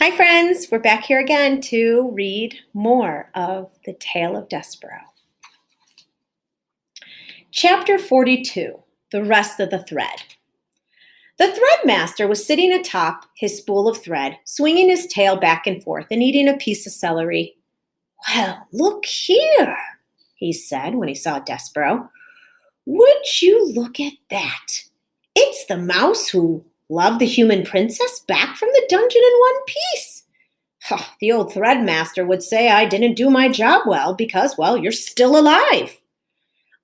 Hi friends, we're back here again to read more of the Tale of Depereaux. Chapter 42, The Rest of the Thread. The threadmaster was sitting atop his spool of thread, swinging his tail back and forth and eating a piece of celery. "Well, look here," he said when he saw Depereaux. "Would you look at that? It's the mouse who loved the human princess back from the dungeon in one piece. The old threadmaster would say I didn't do my job well because, well, you're still alive.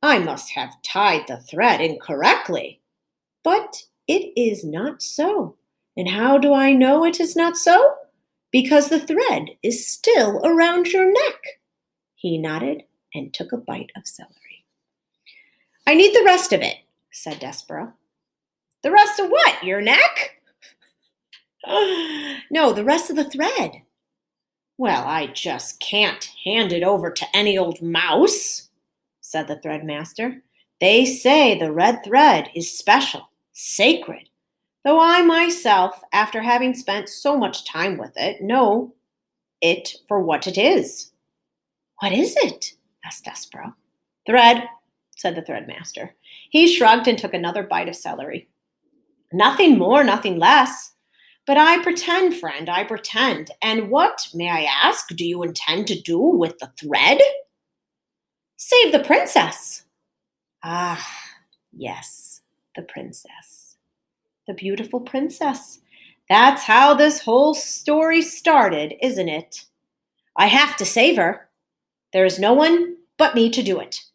I must have tied the thread incorrectly. But it is not so. And how do I know it is not so? Because the thread is still around your neck." He nodded and took a bite of celery. "I need the rest of it," said Depereaux. "The rest of what? Your neck?" "No, the rest of the thread." "Well, I just can't hand it over to any old mouse," said the threadmaster. "They say the red thread is special, sacred, though I myself, after having spent so much time with it, know it for what it is." "What is it?" asked Depereaux. "Thread," said the threadmaster. He shrugged and took another bite of celery. "Nothing more, nothing less. But I pretend, friend, I pretend. And what, may I ask, do you intend to do with the thread?" "Save the princess." "Ah, yes, the princess. The beautiful princess. That's how this whole story started, isn't it? I have to save her. There is no one but me to do it.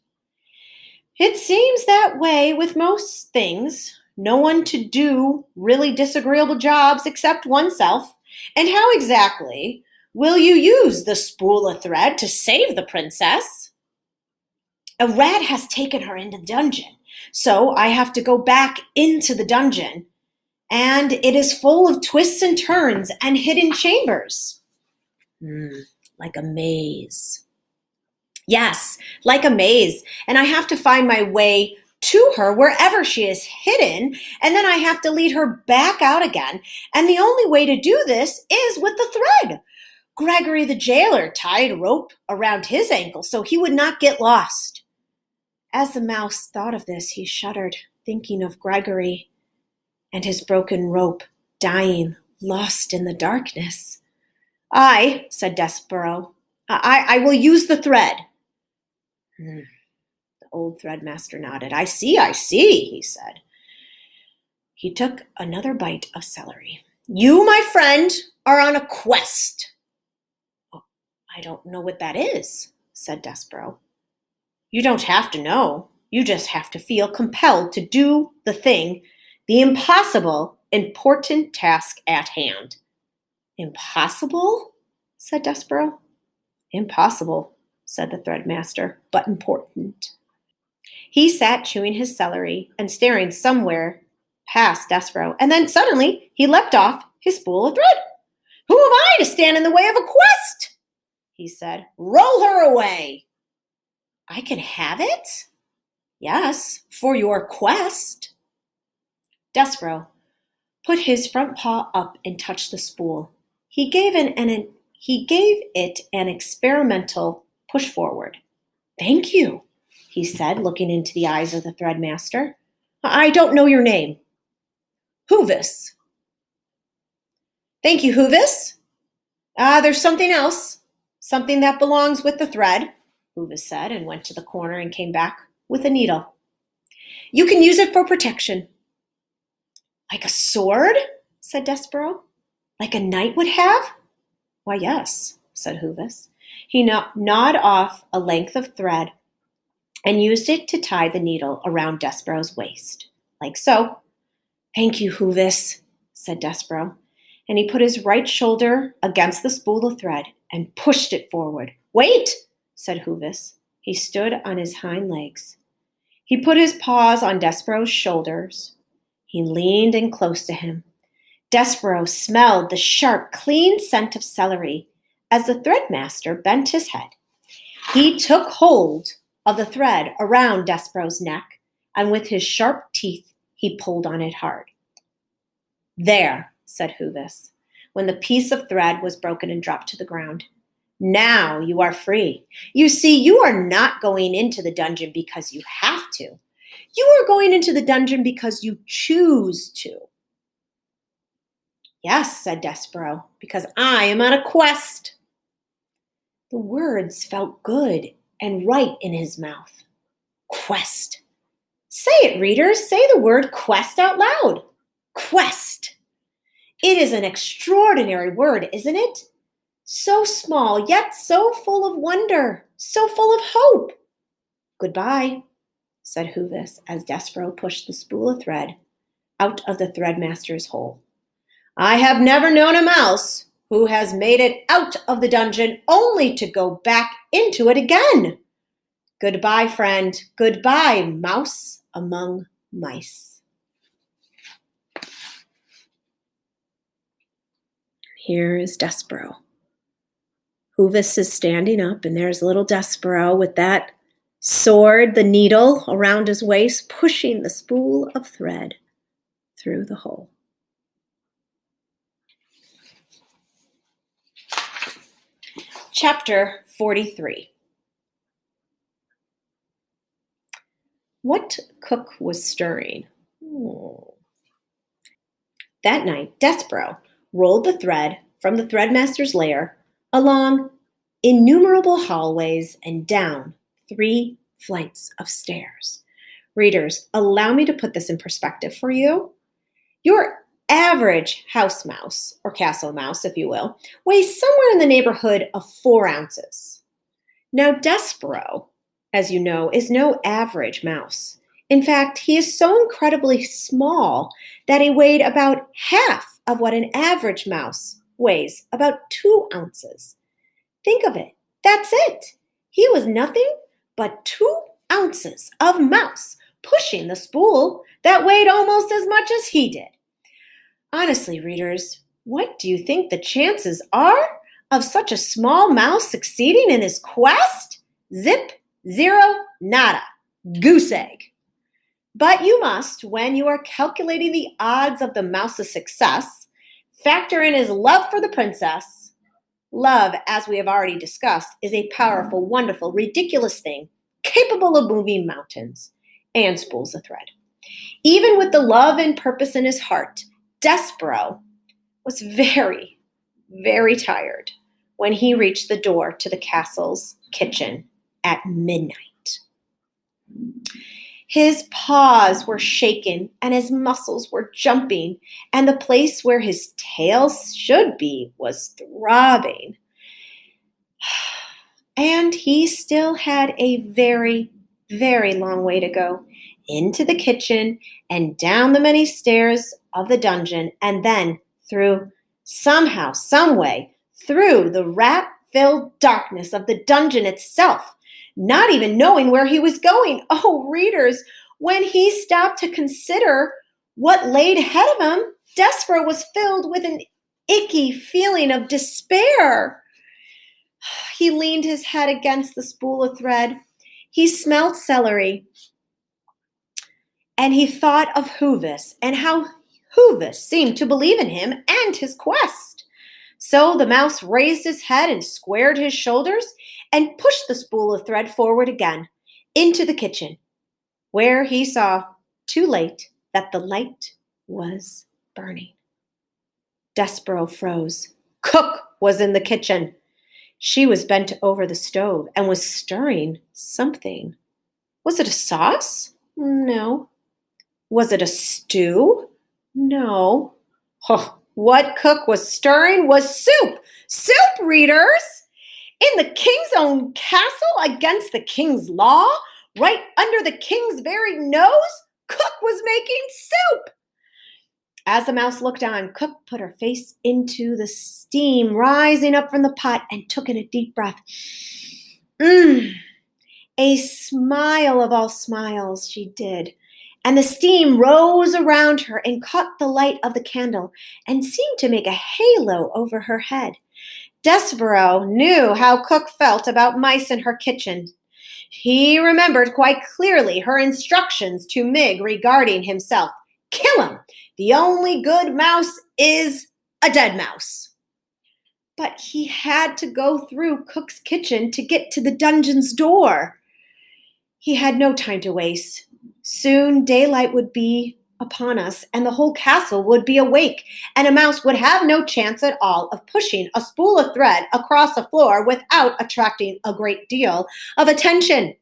It seems that way with most things. No one to do really disagreeable jobs except oneself. And how exactly will you use the spool of thread to save the princess?" "A rat has taken her into the dungeon, so I have to go back into the dungeon, and it is full of twists and turns and hidden chambers." Like a maze." "Yes, like a maze, and I have to find my way to her wherever she is hidden, and then I have to lead her back out again, and the only way to do this is with the thread. Gregory the jailer tied a rope around his ankle so he would not get lost." As the mouse thought of this, he shuddered, thinking of Gregory and his broken rope, dying, lost in the darkness. "I," said Depereaux, I will use the thread." The old threadmaster nodded. I see, he said. He took another bite of celery. "You, my friend, are on a quest." "Oh, I don't know what that is," said Depereaux. "You don't have to know. You just have to feel compelled to do the thing, the impossible, important task at hand." "Impossible?" said Depereaux. "Impossible," said the threadmaster, "but important." He sat chewing his celery and staring somewhere past Depereaux, and then suddenly he leapt off his spool of thread. "Who am I to stand in the way of a quest?" he said. "Roll her away." "I can have it?" "Yes, for your quest." Depereaux put his front paw up and touched the spool. He gave it an experimental push forward. "Thank you," he said, looking into the eyes of the threadmaster. "I don't know your name." "Hoovis." "Thank you, Hoovis. There's something else, something that belongs with the thread," Hoovis said, and went to the corner and came back with a needle. "You can use it for protection." "Like a sword?" said Depereaux. "Like a knight would have?" "Why, yes," said Hoovis. He gnawed off a length of thread and used it to tie the needle around Depereaux's waist, like so. "Thank you, Hoovis," said Depereaux, and he put his right shoulder against the spool of thread and pushed it forward. "Wait," said Hoovis. He stood on his hind legs. He put his paws on Depereaux's shoulders. He leaned in close to him. Depereaux smelled the sharp, clean scent of celery as the threadmaster bent his head. He took hold of the thread around Depereaux's neck, and with his sharp teeth, he pulled on it hard. "There," said Hoovis. when the piece of thread was broken and dropped to the ground. Now you are free. You see, you are not going into the dungeon because you have to. You are going into the dungeon because you choose to. Yes, said Despereaux, because I am on a quest. The words felt good and right in his mouth. Quest. Say it, readers. Say the word quest out loud. Quest. It is an extraordinary word, isn't it? So small, yet so full of wonder, so full of hope. Goodbye, said Hovis as Despereaux pushed the spool of thread out of the threadmaster's hole. I have never known a mouse who has made it out of the dungeon only to go back into it again. Goodbye, friend. Goodbye, mouse among mice. Here is Despereaux. Hovis is standing up, and there's little Despereaux with that sword, the needle around his waist, pushing the spool of thread through the hole. Chapter 43. What cook was stirring? That night, Despereaux rolled the thread from the threadmaster's lair along innumerable hallways and down 3 flights of stairs. Readers, allow me to put this in perspective for you. Your average house mouse, or castle mouse, if you will, weighs somewhere in the neighborhood of 4 ounces. Now, Despereaux, as you know, is no average mouse. In fact, he is so incredibly small that he weighed about half of what an average mouse weighs, about 2 ounces. Think of it. That's it. He was nothing but 2 ounces of mouse pushing the spool that weighed almost as much as he did. Honestly, readers, what do you think the chances are of such a small mouse succeeding in his quest? Zip, zero, nada. Goose egg. But you must, when you are calculating the odds of the mouse's success, factor in his love for the princess. Love, as we have already discussed, is a powerful, wonderful, ridiculous thing, capable of moving mountains and spools of thread. Even with the love and purpose in his heart, Despereaux was very, very tired when he reached the door to the castle's kitchen at midnight. His paws were shaken and his muscles were jumping, and the place where his tail should be was throbbing. And he still had a very, very long way to go into the kitchen and down the many stairs of the dungeon, and then through, somehow, some way, through the rat-filled darkness of the dungeon itself, not even knowing where he was going. Oh, readers, when he stopped to consider what laid ahead of him, Despereaux was filled with an icky feeling of despair. He leaned his head against the spool of thread. He smelled celery. And he thought of Hovis and how Hovis seemed to believe in him and his quest. So the mouse raised his head and squared his shoulders and pushed the spool of thread forward again into the kitchen, where he saw, too late, that the light was burning. Despereaux froze. Cook was in the kitchen. She was bent over the stove and was stirring something. Was it a sauce? No. Was it a stew? No. Oh, what cook was stirring was soup. Soup, readers! In the king's own castle, against the king's law, right under the king's very nose, Cook was making soup. As the mouse looked on, Cook put her face into the steam rising up from the pot and took in a deep breath. A smile of all smiles she did. And the steam rose around her and caught the light of the candle and seemed to make a halo over her head. Despereaux knew how Cook felt about mice in her kitchen. He remembered quite clearly her instructions to Mig regarding himself. Kill him. The only good mouse is a dead mouse. But he had to go through Cook's kitchen to get to the dungeon's door. He had no time to waste. Soon daylight would be upon us, and the whole castle would be awake, and a mouse would have no chance at all of pushing a spool of thread across the floor without attracting a great deal of attention.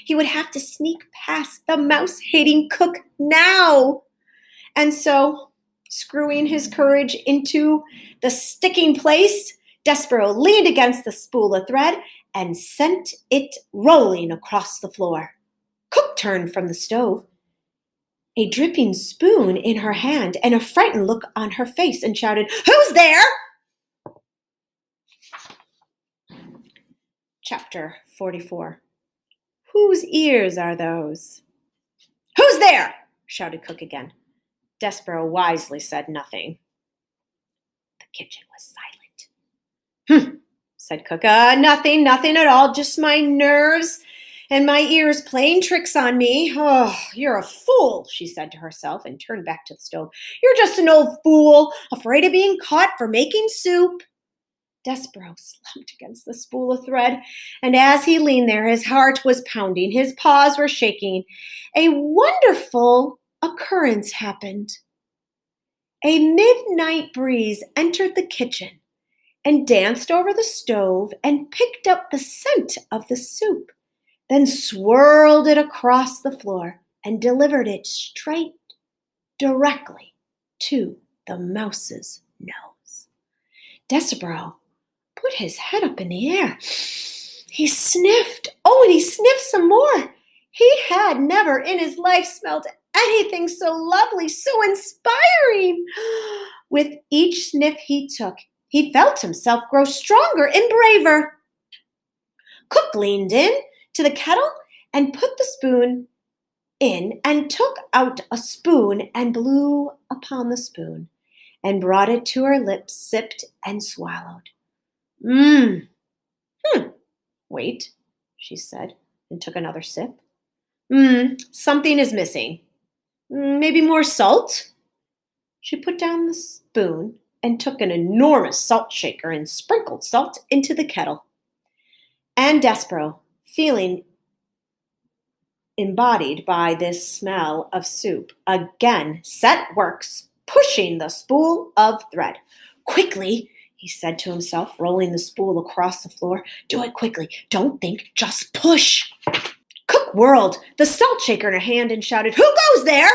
He would have to sneak past the mouse-hating Cook now. And so, screwing his courage into the sticking place, Despereaux leaned against the spool of thread and sent it rolling across the floor. Cook turned from the stove, a dripping spoon in her hand and a frightened look on her face, and shouted, "Who's there?" Chapter 44. Whose ears are those? "Who's there?" shouted Cook again. Despereaux wisely said nothing. The kitchen was silent. Said Cook. Nothing at all, just my nerves and my ears playing tricks on me." "Oh, you're a fool," she said to herself, and turned back to the stove. "You're just an old fool, afraid of being caught for making soup." Despereaux slumped against the spool of thread, and as he leaned there, his heart was pounding, his paws were shaking. A wonderful occurrence happened. A midnight breeze entered the kitchen and danced over the stove and picked up the scent of the soup, then swirled it across the floor and delivered it straight, directly to the mouse's nose. Despereaux put his head up in the air. He sniffed. Oh, and he sniffed some more. He had never in his life smelled anything so lovely, so inspiring. With each sniff he took, he felt himself grow stronger and braver. Cook leaned in to the kettle and put the spoon in and took out a spoon and blew upon the spoon and brought it to her lips, sipped and swallowed. Wait, she said, and took another sip. Something is missing. Maybe more salt? She put down the spoon and took an enormous salt shaker and sprinkled salt into the kettle. And Despereaux, feeling embodied by this smell of soup, again set work pushing the spool of thread. "Quickly," he said to himself, rolling the spool across the floor. "Do it quickly. Don't think, just push." Cook whirled the salt shaker in her hand and shouted, "Who goes there?"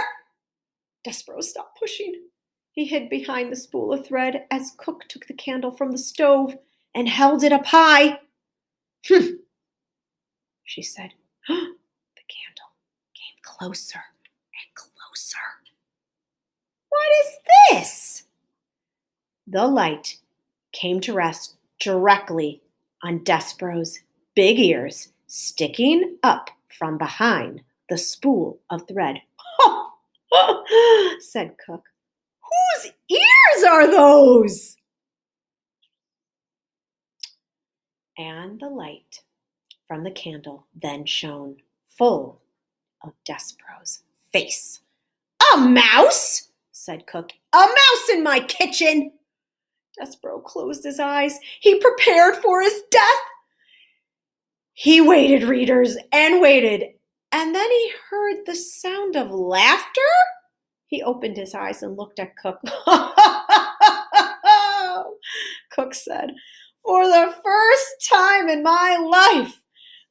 Despereaux stopped pushing. He hid behind the spool of thread as Cook took the candle from the stove and held it up high. She said. The candle came closer and closer. "What is this?" The light came to rest directly on Despereaux's big ears, sticking up from behind the spool of thread. Said Cook. "Whose ears are those?" And the light from the candle then shone full of Despereaux's face. "A mouse?" said Cook. "A mouse in my kitchen!" Despereaux closed his eyes. He prepared for his death. He waited, readers, and waited, and then he heard the sound of laughter. He opened his eyes and looked at Cook. Cook said, "For the first time in my life,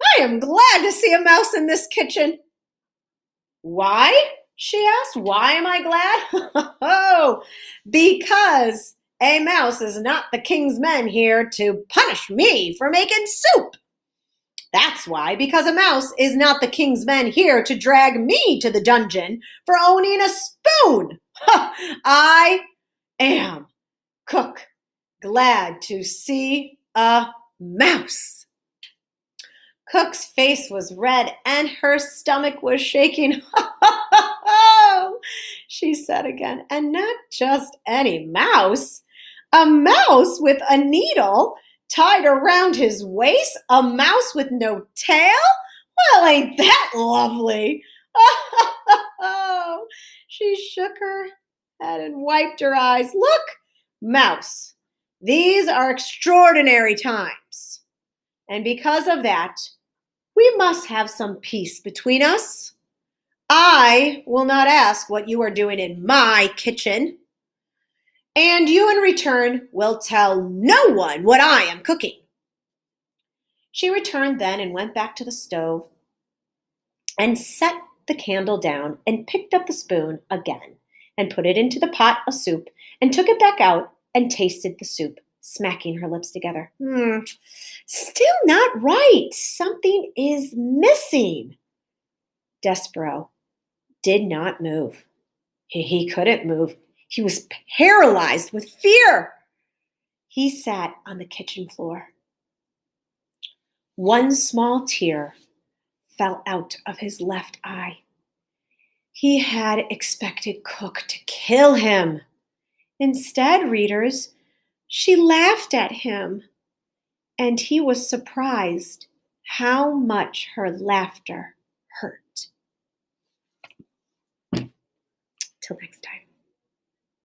I am glad to see a mouse in this kitchen." "Why?" she asked. "Why am I glad?" "Oh, because a mouse is not the king's men here to punish me for making soup. That's why, because a mouse is not the king's men here to drag me to the dungeon for owning a spoon. I am Cook, glad to see a mouse." Cook's face was red and her stomach was shaking. She said again, "And not just any mouse. A mouse with a needle tied around his waist? A mouse with no tail? Well, ain't that lovely?" She shook her head and wiped her eyes. "Look, mouse, These are extraordinary times, and because of that, we must have some peace between us. I will not ask what you are doing in my kitchen, and you in return will tell no one what I am cooking." She returned then and went back to the stove and set the candle down and picked up the spoon again and put it into the pot of soup and took it back out and tasted the soup, smacking her lips together. Still not right. Something is missing. Despereaux did not move. He couldn't move. He was paralyzed with fear. He sat on the kitchen floor. One small tear fell out of his left eye. He had expected Cook to kill him. Instead, readers, she laughed at him, and he was surprised how much her laughter hurt. Till next time.